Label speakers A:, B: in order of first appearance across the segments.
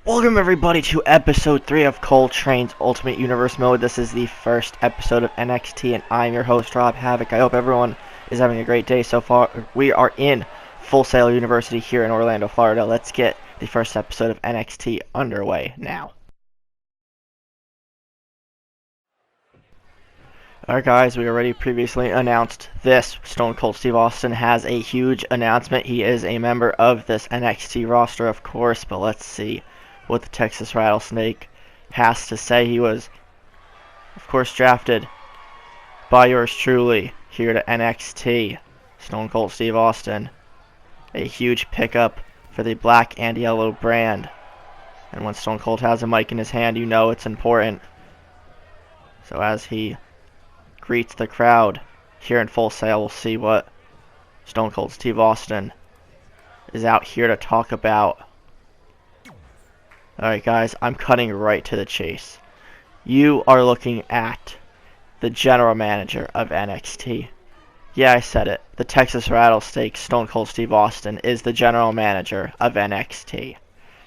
A: Welcome everybody to episode 3 of Cole Train's Ultimate Universe Mode. This is the first episode of NXT and I'm your host Rob Havoc. I hope everyone is having a great day so far. We are in Full Sail University here in Orlando, Florida. Let's get the first episode of NXT underway now. Alright guys, we already previously announced this. Stone Cold Steve Austin has a huge announcement. He is a member of this NXT roster, of course, but let's see what the Texas Rattlesnake has to say. He was, of course, drafted by yours truly here to NXT. Stone Cold Steve Austin, a huge pickup for the black and yellow brand. And when Stone Cold has a mic in his hand, you know it's important. So as he greets the crowd here in Full Sail, we'll see what Stone Cold Steve Austin is out here to talk about. Alright guys, I'm cutting right to the chase. You are looking at the general manager of NXT. Yeah, I said it. The Texas Rattlesnake, Stone Cold Steve Austin, is the general manager of NXT.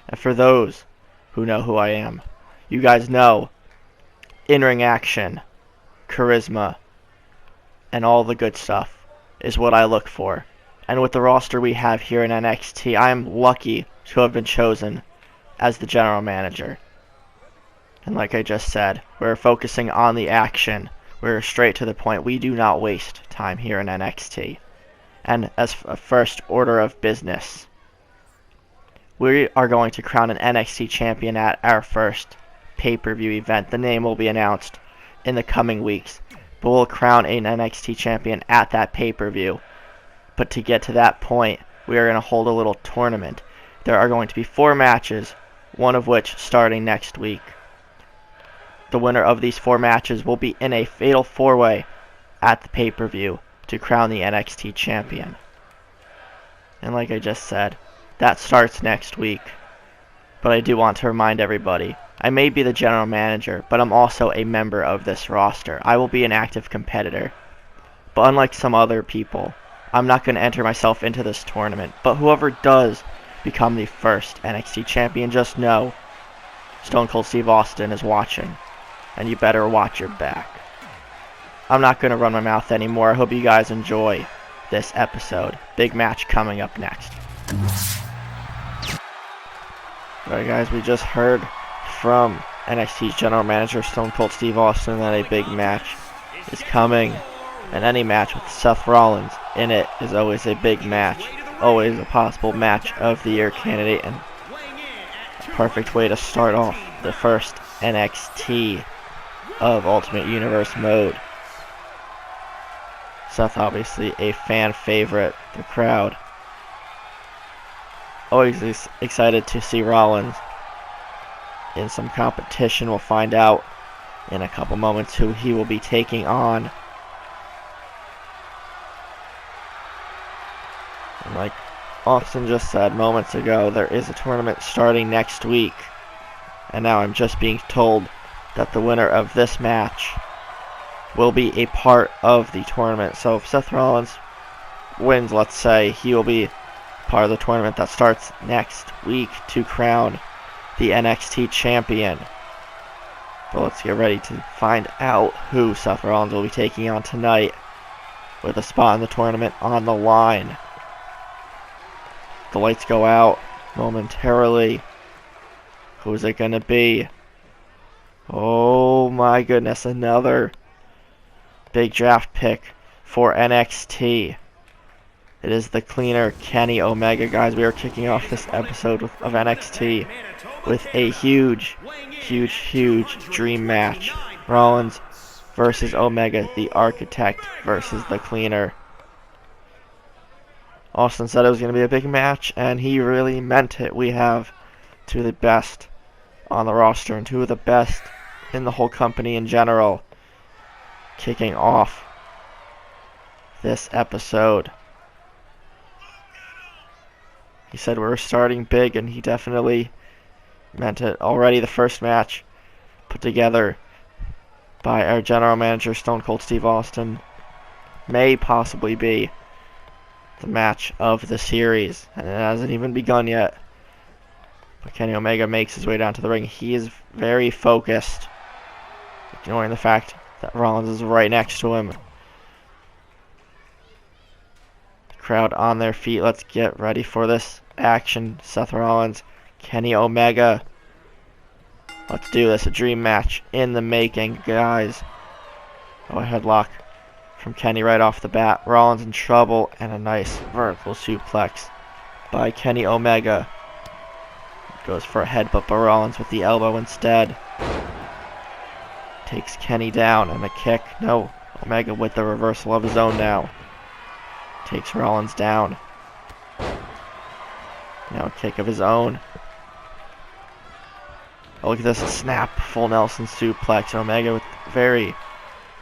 A: And for those who know who I am, you guys know in-ring action, charisma, and all the good stuff is what I look for. And with the roster we have here in NXT, I am lucky to have been chosen as the general manager. And like I just said, we're focusing on the action. We're straight to the point. We do not waste time here in NXT. And as a first order of business, we are going to crown an NXT champion at our first pay-per-view event. The name will be announced in the coming weeks, but we'll crown an NXT champion at that pay-per-view. But to get to that point, we are going to hold a little tournament. There are going to be 4 matches, one of which starting next week. The winner of these 4 matches will be in a fatal 4-way at the pay-per-view to crown the NXT champion. And like I just said, that starts next week. But I do want to remind everybody, I may be the general manager, but I'm also a member of this roster. I will be an active competitor. But unlike some other people, I'm not going to enter myself into this tournament. But whoever does become the first NXT champion, just know Stone Cold Steve Austin is watching, and you better watch your back. I'm not going to run my mouth anymore. I hope you guys enjoy this episode. Big match coming up next. Alright guys, we just heard from NXT's general manager Stone Cold Steve Austin that a big match is coming, and any match with Seth Rollins in it is always a big match, always a possible match of the year candidate, and a perfect way to start off the first NXT of Ultimate Universe mode. Seth obviously a fan favorite, the crowd always excited to see Rollins in some competition. We'll find out in a couple moments who he will be taking on. And like Austin just said moments ago, there is a tournament starting next week. And now I'm just being told that the winner of this match will be a part of the tournament. So if Seth Rollins wins, let's say, he will be part of the tournament that starts next week to crown the NXT champion. But let's get ready to find out who Seth Rollins will be taking on tonight, with a spot in the tournament on the line. The lights go out momentarily. Who's it gonna be? Oh my goodness, another big draft pick for NXT. It is the cleaner Kenny Omega. Guys, we are kicking off this episode of NXT with a huge dream match. Rollins versus Omega, the Architect versus the Cleaner. Austin said it was going to be a big match, and he really meant it. We have 2 of the best on the roster and 2 of the best in the whole company in general kicking off this episode. He said we're starting big, and he definitely meant it. Already the first match put together by our general manager Stone Cold Steve Austin may possibly be the match of the series, and it hasn't even begun yet. Kenny Omega makes his way down to the ring. He is very focused, ignoring the fact that Rollins is right next to him. The crowd on their feet. Let's get ready for this action. Seth Rollins, Kenny Omega. Let's do this. A dream match in the making, guys. Oh, a headlock from Kenny right off the bat. Rollins in trouble, and a nice vertical suplex by Kenny Omega. Goes for a headbutt by Rollins with the elbow instead. Takes Kenny down, and a kick. No, Omega with the reversal of his own now. Takes Rollins down. Now a kick of his own. Oh, look at this, a snap, full Nelson suplex. Omega with very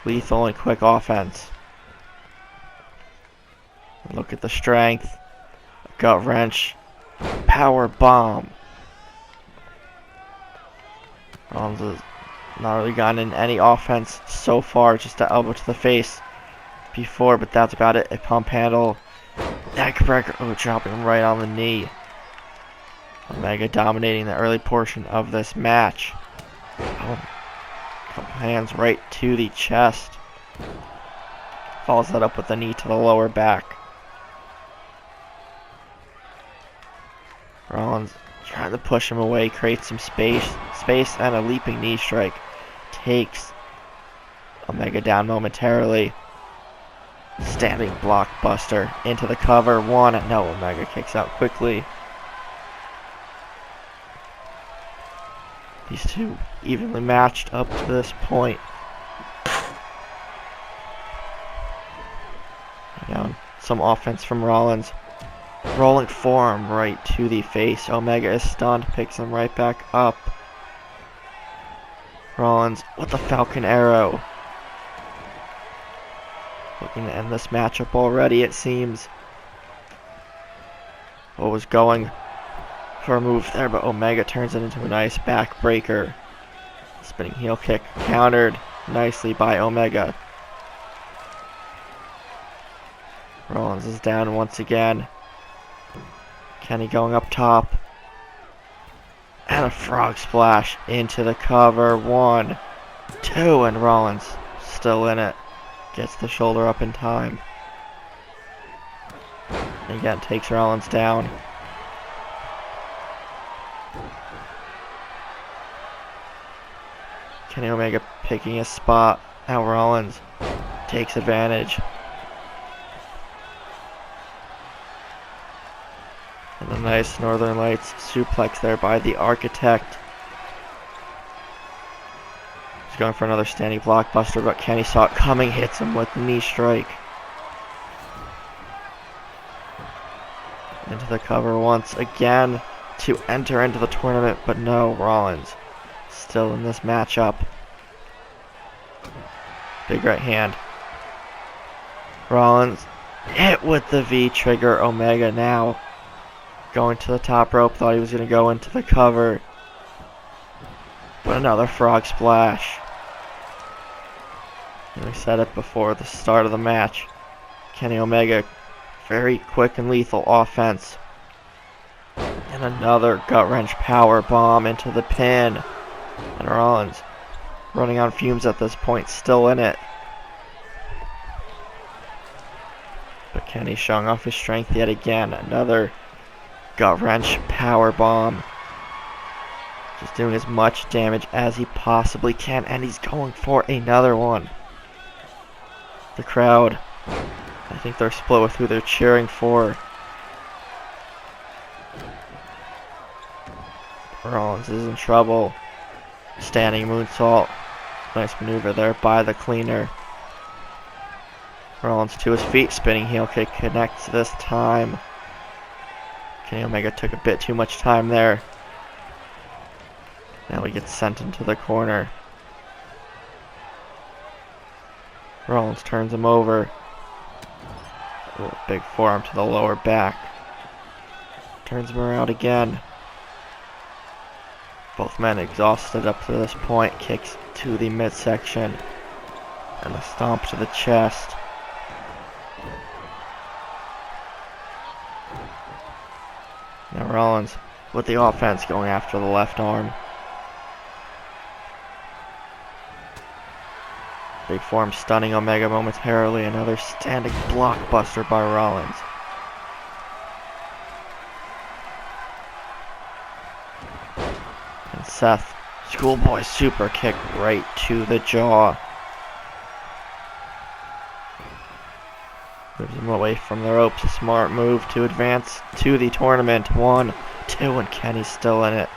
A: lethal and quick offense. And look at the strength. A gut wrench. Power bomb. Rollins has not really gotten in any offense so far, just an elbow to the face before, but that's about it. A pump handle. Neckbreaker. Oh, dropping him right on the knee. Omega dominating the early portion of this match. Oh, couple hands right to the chest. Follows that up with a knee to the lower back. Rollins trying to push him away, creates some space, and a leaping knee strike. Takes Omega down momentarily. Standing blockbuster into the cover. One. No, Omega kicks out quickly. These two evenly matched up to this point. Down some offense from Rollins. Rolling forearm right to the face. Omega is stunned, picks him right back up. Rollins with the Falcon Arrow. Looking to end this matchup already, it seems. What was going for a move there, but Omega turns it into a nice backbreaker. Spinning heel kick countered nicely by Omega. Rollins is down once again. Kenny going up top. And a frog splash into the cover. 1, 2, and Rollins still in it. Gets the shoulder up in time. And again, takes Rollins down. Kenny Omega picking his spot. Now Rollins takes advantage. And a nice Northern Lights suplex there by the Architect. He's going for another standing blockbuster, but Kenny saw it coming, hits him with the knee strike. Into the cover once again to enter into the tournament, but no, Rollins still in this matchup. Big right hand. Rollins hit with the V-trigger. Omega now going to the top rope. Thought he was going to go into the cover. But another frog splash. And we said it before the start of the match. Kenny Omega, very quick and lethal offense. And another gut-wrench power bomb into the pin. And Rollins running on fumes at this point, still in it. But Kenny showing off his strength yet again. Another gut-wrench power bomb. Just doing as much damage as he possibly can, and he's going for another one. The crowd, I think they're split with who they're cheering for. Rollins is in trouble. Standing moonsault. Nice maneuver there by the cleaner. Rollins to his feet. Spinning heel kick connects this time. Kenny Omega took a bit too much time there. Now he gets sent into the corner. Rollins turns him over. Oh, big forearm to the lower back. Turns him around again. Both men exhausted up to this point. Kicks to the midsection. And a stomp to the chest. Now Rollins with the offense going after the left arm. Big form stunning Omega momentarily. Another standing blockbuster by Rollins. And Seth, schoolboy super kick right to the jaw. Moves him away from the ropes. A smart move to advance to the tournament. 1, 2, and Kenny's still in it.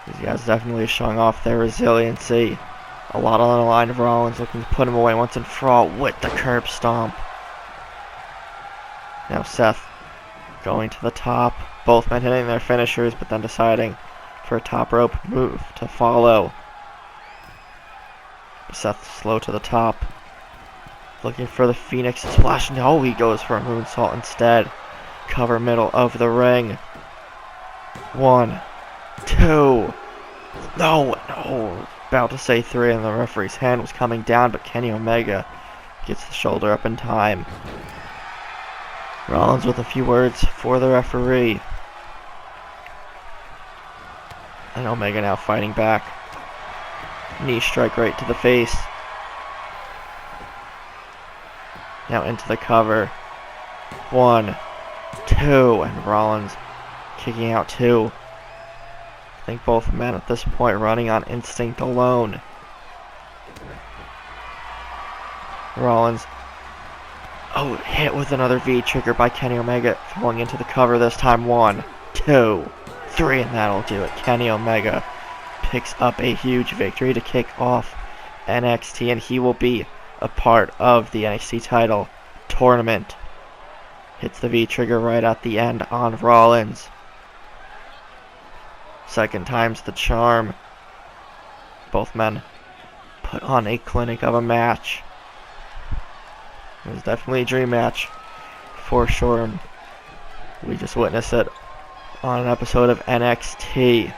A: These guys definitely showing off their resiliency. A lot on the line of Rollins, looking to put him away once and for all with the curb stomp. Now Seth going to the top. Both men hitting their finishers, but then deciding for a top rope move to follow. Seth slow to the top. Looking for the Phoenix splash. No, he goes for a moonsault instead. Cover middle of the ring. 1, 2. No. About to say 3, and the referee's hand was coming down, but Kenny Omega gets the shoulder up in time. Rollins with a few words for the referee. And Omega now fighting back. Knee strike right to the face. Now into the cover. 1, 2, and Rollins kicking out 2. I think both men at this point running on instinct alone. Rollins, hit with another V trigger by Kenny Omega, falling into the cover this time. 1, 2, 3, and that'll do it. Kenny Omega picks up a huge victory to kick off NXT, and he will be a part of the NXT title tournament. Hits the V trigger right at the end on Rollins. Second time's the charm. Both men put on a clinic of a match. It was definitely a dream match for sure. We just witnessed it on an episode of NXT.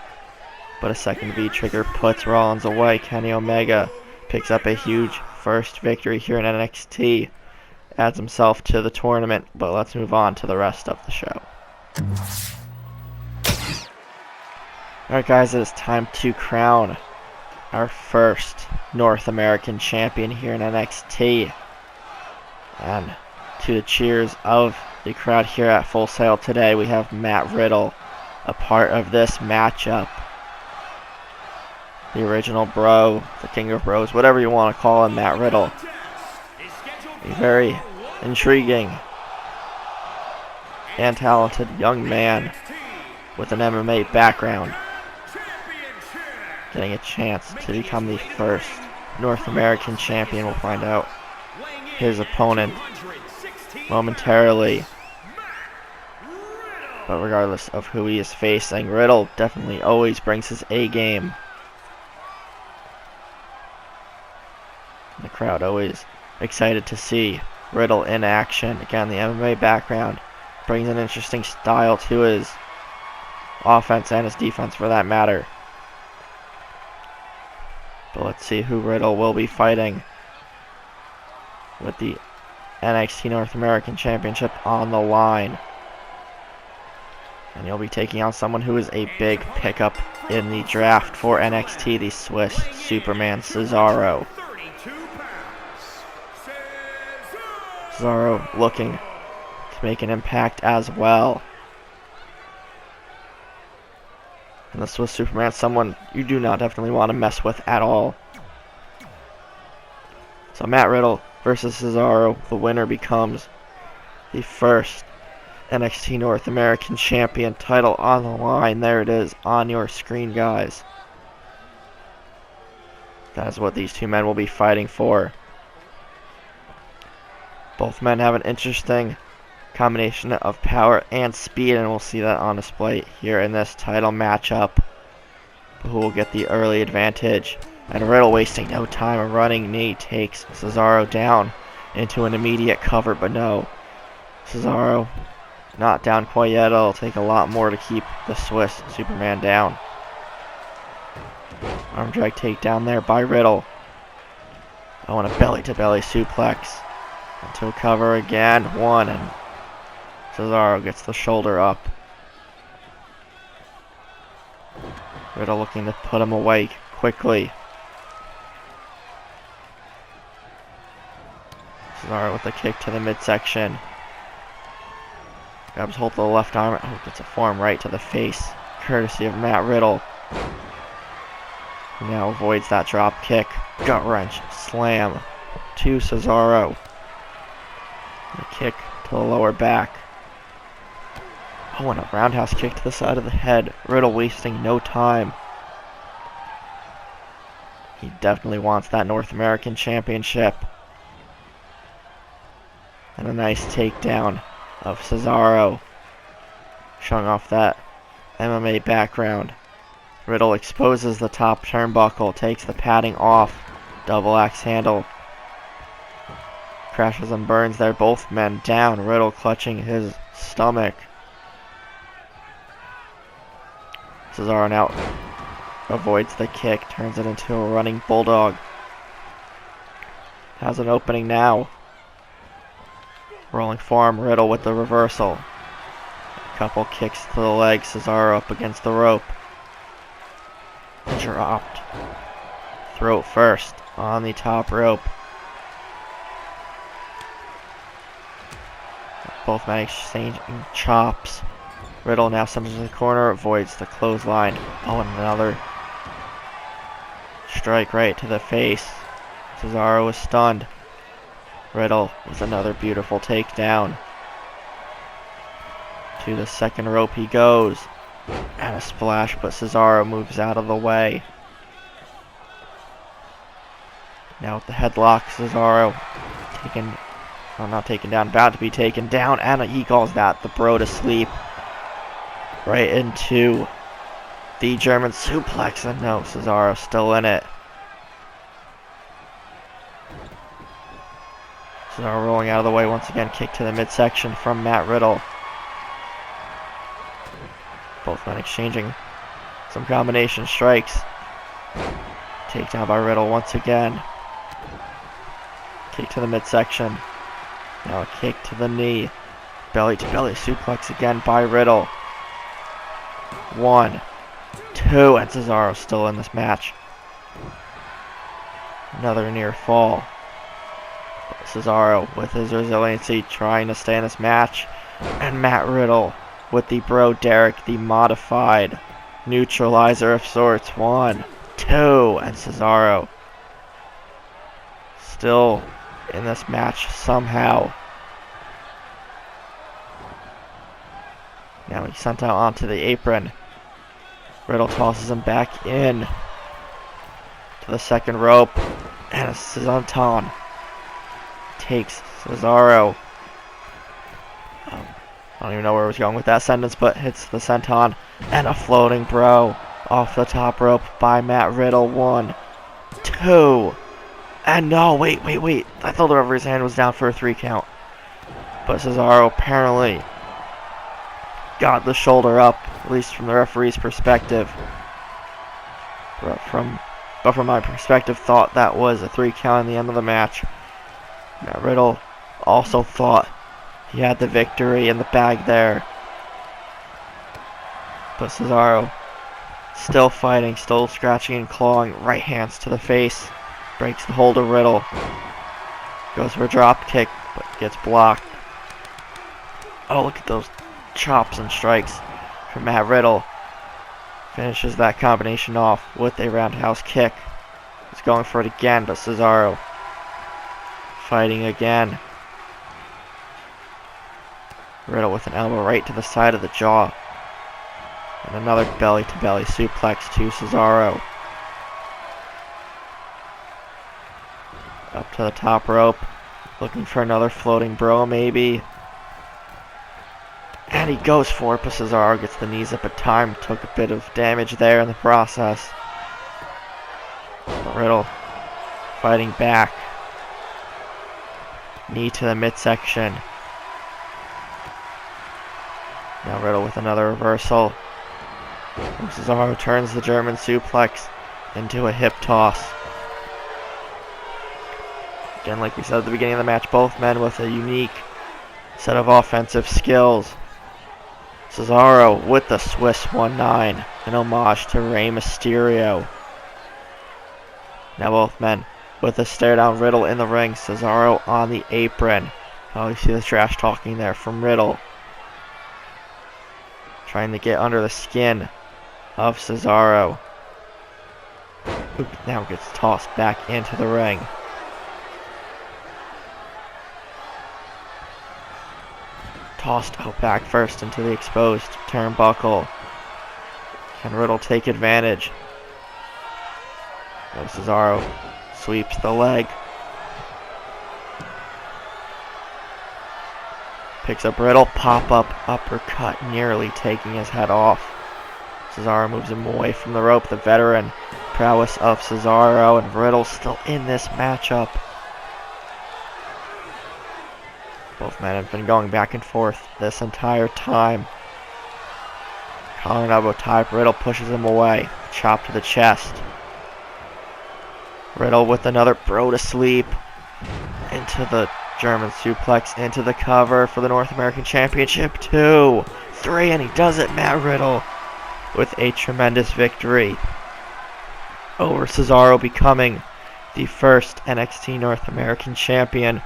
A: But a second V trigger puts Rollins away. Kenny Omega picks up a huge first victory here in NXT. Adds himself to the tournament. But let's move on to the rest of the show. Alright guys, it is time to crown our first North American champion here in NXT. And to the cheers of the crowd here at Full Sail today, we have Matt Riddle, a part of this matchup. The original bro, the king of bros, whatever you want to call him, Matt Riddle. A very intriguing and talented young man with an MMA background, getting a chance to become the first North American champion. We'll find out his opponent momentarily. But regardless of who he is facing, Riddle definitely always brings his A game. The crowd always excited to see Riddle in action. Again, the MMA background brings an interesting style to his offense and his defense for that matter. But let's see who Riddle will be fighting with the NXT North American Championship on the line. And he'll be taking on someone who is a big pickup in the draft for NXT, the Swiss Superman Cesaro. Cesaro looking to make an impact as well. And the Swiss Superman, someone you do not definitely want to mess with at all. So Matt Riddle versus Cesaro. The winner becomes the first NXT North American Champion, title on the line. There it is on your screen, guys. That is what these two men will be fighting for. Both men have an interesting combination of power and speed, and we'll see that on display here in this title matchup. Who will get the early advantage? And Riddle wasting no time. A running knee takes Cesaro down into an immediate cover, but no. Cesaro not down quite yet. It'll take a lot more to keep the Swiss Superman down. Arm drag takedown there by Riddle. Oh, and a belly-to-belly suplex. Into a cover again. 1, and Cesaro gets the shoulder up. Riddle looking to put him away quickly. Cesaro with a kick to the midsection. Grabs hold of the left arm. Oh, gets a forearm right to the face, courtesy of Matt Riddle. He now avoids that drop kick. Gut wrench, slam to Cesaro. A kick to the lower back. Oh, and a roundhouse kick to the side of the head. Riddle wasting no time. He definitely wants that North American Championship. And a nice takedown of Cesaro, showing off that MMA background. Riddle exposes the top turnbuckle, takes the padding off. Double axe handle. Crashes and burns there, both men down. Riddle clutching his stomach. Cesaro now avoids the kick, turns it into a running bulldog. Has an opening now. Rolling forearm, Riddle with the reversal. A couple kicks to the leg, Cesaro up against the rope. Dropped. Throat first on the top rope. Both men exchanging chops. Riddle now centers in the corner, avoids the clothesline. Oh, and another strike right to the face. Cesaro is stunned. Riddle with another beautiful takedown. To the second rope he goes. And a splash, but Cesaro moves out of the way. Now with the headlock, Cesaro not taken down, about to be taken down, and he calls that the bro to sleep. Right into the German suplex, and no, Cesaro still in it. Cesaro rolling out of the way once again, kick to the midsection from Matt Riddle. Both men exchanging some combination strikes. Takedown by Riddle once again. Kick to the midsection. Now a kick to the knee. Belly to belly suplex again by Riddle. 1, 2, and Cesaro still in this match. Another near fall. Cesaro with his resiliency trying to stay in this match. And Matt Riddle with the Bro Derek, the modified neutralizer of sorts. 1, 2, and Cesaro still in this match somehow. Now he's sent out onto the apron. Riddle tosses him back in to the second rope, and a senton takes Cesaro. I don't even know where I was going with that sentence, but hits the senton, and a floating bro off the top rope by Matt Riddle. 1, 2, and no, wait. I thought the referee's hand was down for a 3 count. But Cesaro apparently got the shoulder up, at least from the referee's perspective. But from my perspective, thought that was a 3 count in the end of the match. Matt Riddle also thought he had the victory in the bag there. But Cesaro still fighting, still scratching and clawing, right hands to the face. Breaks the hold of Riddle. Goes for a drop kick, but gets blocked. Oh, look at those chops and strikes from Matt Riddle. Finishes that combination off with a roundhouse kick. He's going for it again, but Cesaro fighting again. Riddle with an elbow right to the side of the jaw. And another belly-to-belly suplex to Cesaro. Up to the top rope. Looking for another floating bro, maybe. And he goes for it, but Cesaro gets the knees up at time. Took a bit of damage there in the process. But Riddle fighting back. Knee to the midsection. Now Riddle with another reversal. Cesaro turns the German suplex into a hip toss. Again, like we said at the beginning of the match, both men with a unique set of offensive skills. Cesaro with the Swiss 1-9, an homage to Rey Mysterio. Now both men with a stare down Riddle in the ring. Cesaro on the apron. Oh, you see the trash talking there from Riddle. Trying to get under the skin of Cesaro. Who now gets tossed back into the ring. Tossed out back first into the exposed turnbuckle. Can Riddle take advantage? No, Cesaro sweeps the leg. Picks up Riddle, pop-up uppercut, nearly taking his head off. Cesaro moves him away from the rope. The veteran prowess of Cesaro and Riddle still in this matchup. Both men have been going back and forth this entire time. Collar and elbow tie. Riddle pushes him away. Chop to the chest. Riddle with another bro to sleep. Into the German suplex. Into the cover for the North American Championship. 2, 3, and he does it. Matt Riddle with a tremendous victory over Cesaro, becoming the first NXT North American Champion.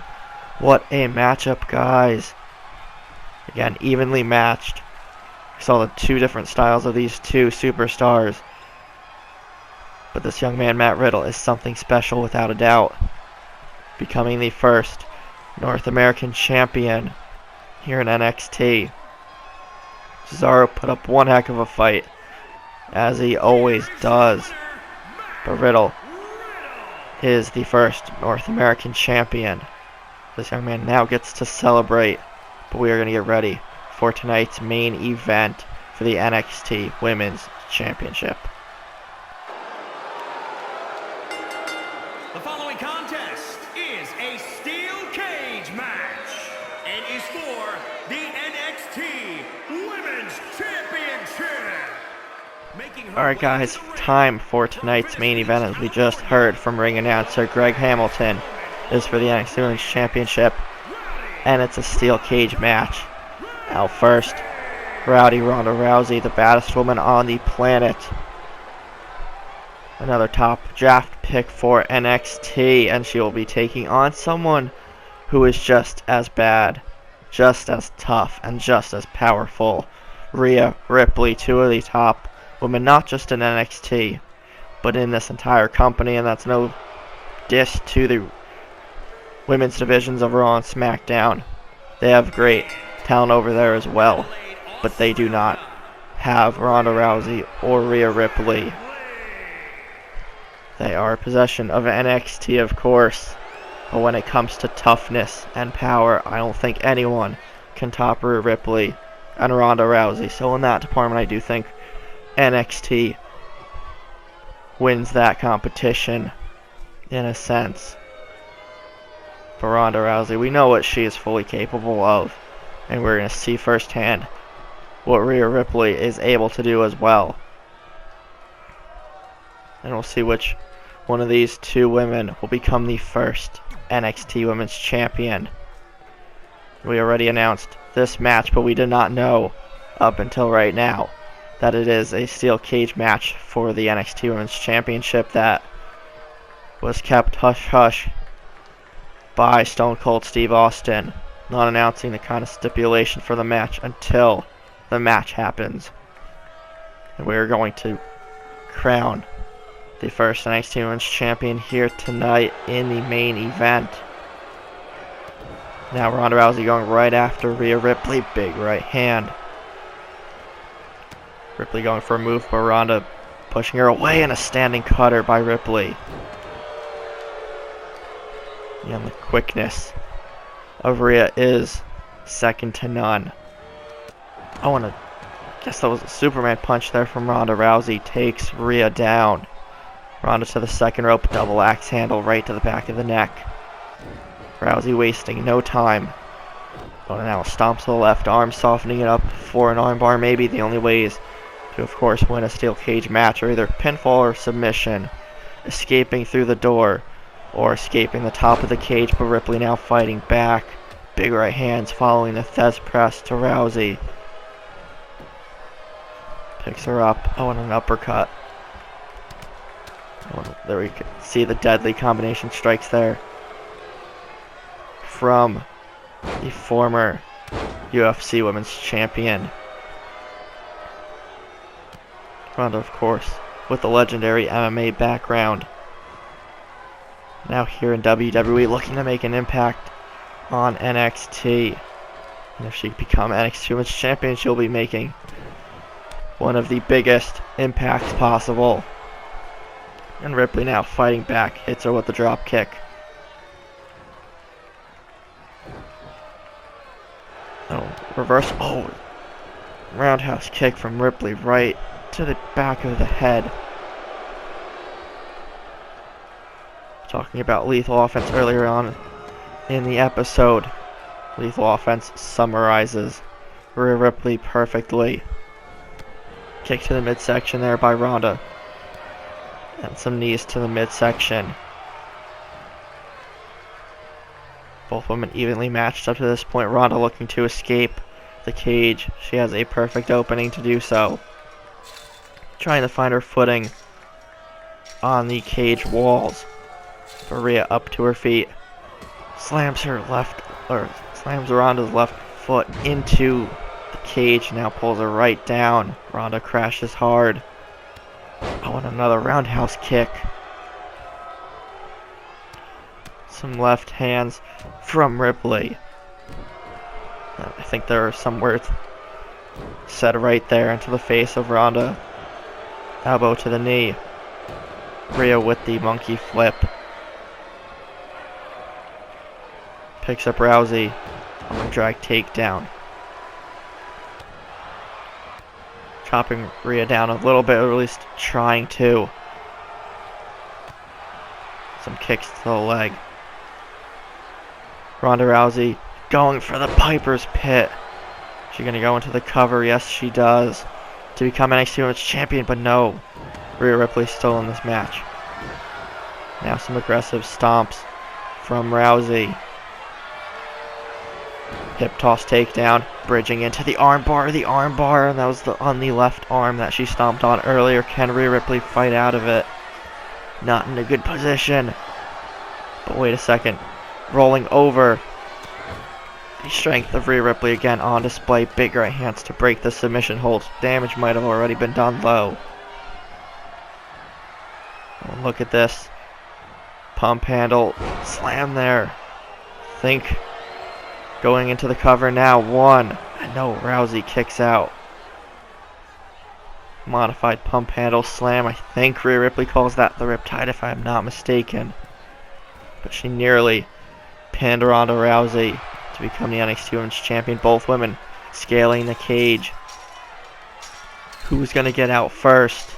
A: What a matchup, guys. Again, evenly matched. We saw the two different styles of these two superstars. But this young man, Matt Riddle, is something special without a doubt. Becoming the first North American Champion here in NXT. Cesaro put up one heck of a fight, as he always does. But Riddle is the first North American Champion. This young man now gets to celebrate, but we are going to get ready for tonight's main event for the NXT Women's Championship.
B: The following contest is a steel cage match and is for the NXT Women's Championship.
A: Alright guys, time for tonight's main event, as we just heard from ring announcer Greg Hamilton. Is for the NXT Women's Championship, and it's a steel cage match. Now first, Rowdy Ronda Rousey, the baddest woman on the planet. Another top draft pick for NXT, and she will be taking on someone who is just as bad, just as tough, and just as powerful. Rhea Ripley, two of the top women, not just in NXT, but in this entire company, and that's no diss to the women's divisions of Raw and SmackDown. They have great talent over there as well, but they do not have Ronda Rousey or Rhea Ripley. They are a possession of NXT, of course, but when it comes to toughness and power, I don't think anyone can top Rhea Ripley and Ronda Rousey. So in that department, I do think NXT wins that competition in a sense. For Ronda Rousey, we know what she is fully capable of, and we're going to see firsthand what Rhea Ripley is able to do as well. And we'll see which one of these two women will become the first NXT Women's Champion. We already announced this match, but we did not know up until right now that it is a steel cage match for the NXT Women's Championship that was kept hush-hush by Stone Cold Steve Austin, not announcing the kind of stipulation for the match until the match happens. And we're going to crown the first NXT Women's Champion here tonight in the main event. Now Ronda Rousey going right after Rhea Ripley, big right hand. Ripley going for a move, but Ronda pushing her away, and a standing cutter by Ripley. And the quickness of Rhea is second to none. Guess that was a Superman punch there from Ronda Rousey. Takes Rhea down. Ronda to the second rope, double axe handle right to the back of the neck. Rousey wasting no time. But now a stomp to the left arm, softening it up for an armbar. Maybe the only ways to, of course, win a steel cage match are either pinfall or submission. Escaping through the door, or escaping the top of the cage, but Ripley now fighting back. Big right hands following the Thez press to Rousey. Picks her up. Oh, and an uppercut. Oh, there we can see the deadly combination strikes there from the former UFC Women's Champion. Ronda, of course, with the legendary MMA background. Now here in WWE, looking to make an impact on NXT. And if she can become NXT Women's Champion, she'll be making one of the biggest impacts possible. And Ripley now fighting back, hits her with the drop kick. Oh, reverse. Oh, roundhouse kick from Ripley right to the back of the head. Talking about Lethal Offense earlier on in the episode. Lethal Offense summarizes Rhea Ripley perfectly. Kick to the midsection there by Ronda. And some knees to the midsection. Both women evenly matched up to this point. Ronda looking to escape the cage. She has a perfect opening to do so. Trying to find her footing on the cage walls. Rhea up to her feet. Slams Ronda's left foot into the cage. Now pulls her right down. Ronda crashes hard. Oh, and another roundhouse kick. Some left hands from Ripley. I think there are some words said right there into the face of Ronda. Elbow to the knee. Rhea with the monkey flip. Picks up Rousey on a drag takedown. Chopping Rhea down a little bit, or at least trying to. Some kicks to the leg. Ronda Rousey going for the Piper's Pit. She's going to go into the cover. Yes, she does. To become NXT Women's Champion, but no. Rhea Ripley still in this match. Now some aggressive stomps from Rousey. Hip toss takedown, bridging into the armbar, and that was on the left arm that she stomped on earlier. Can Rhea Ripley fight out of it? Not in a good position. But wait a second. Rolling over. The strength of Rhea Ripley again on display. Big right hands to break the submission hold. Damage might have already been done low. Oh, look at this. Pump handle. Slam there. Think. Going into the cover now. One. And no, Rousey kicks out. Modified pump handle slam. I think Rhea Ripley calls that the Riptide if I'm not mistaken. But she nearly pinned Ronda Rousey to become the NXT Women's Champion. Both women scaling the cage. Who's going to get out first?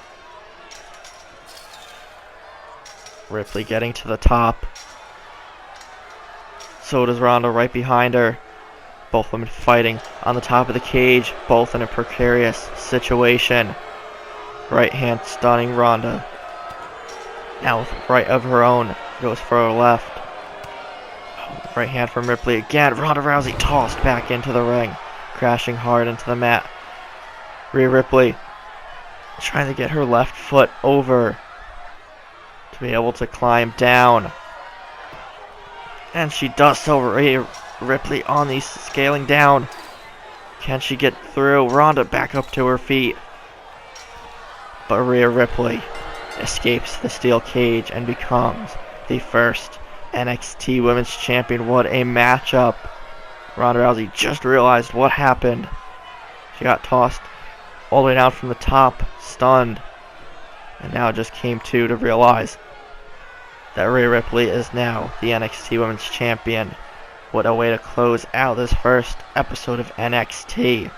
A: Ripley getting to the top. So does Ronda right behind her. Both women fighting on the top of the cage. Both in a precarious situation. Right hand stunning Ronda. Now with right of her own. Goes for her left. Right hand from Ripley again. Ronda Rousey tossed back into the ring. Crashing hard into the mat. Rhea Ripley trying to get her left foot over to be able to climb down. And she does so. Rhea Ripley on the scaling down. Can she get through? Ronda back up to her feet. But Rhea Ripley escapes the steel cage and becomes the first NXT Women's Champion. What a matchup. Ronda Rousey just realized what happened. She got tossed all the way down from the top, stunned. And now just came to realize that Rhea Ripley is now the NXT Women's Champion. What a way to close out this first episode of NXT.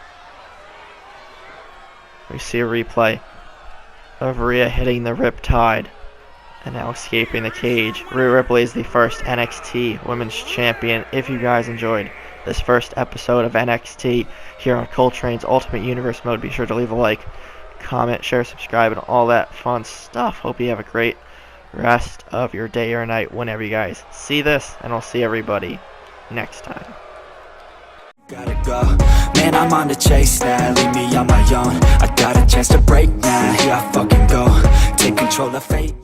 A: We see a replay of Rhea hitting the Riptide and now escaping the cage. Rhea Ripley is the first NXT Women's Champion. If you guys enjoyed this first episode of NXT here on Coltrane's Ultimate Universe mode, be sure to leave a like, comment, share, subscribe, and all that fun stuff. Hope you have a great rest of your day or night whenever you guys see this, and I'll see everybody next time.
C: Gotta go, man, I'm on the chase now. Leave me on my own, I got a chance to break now. Here I fucking go, take control of fate.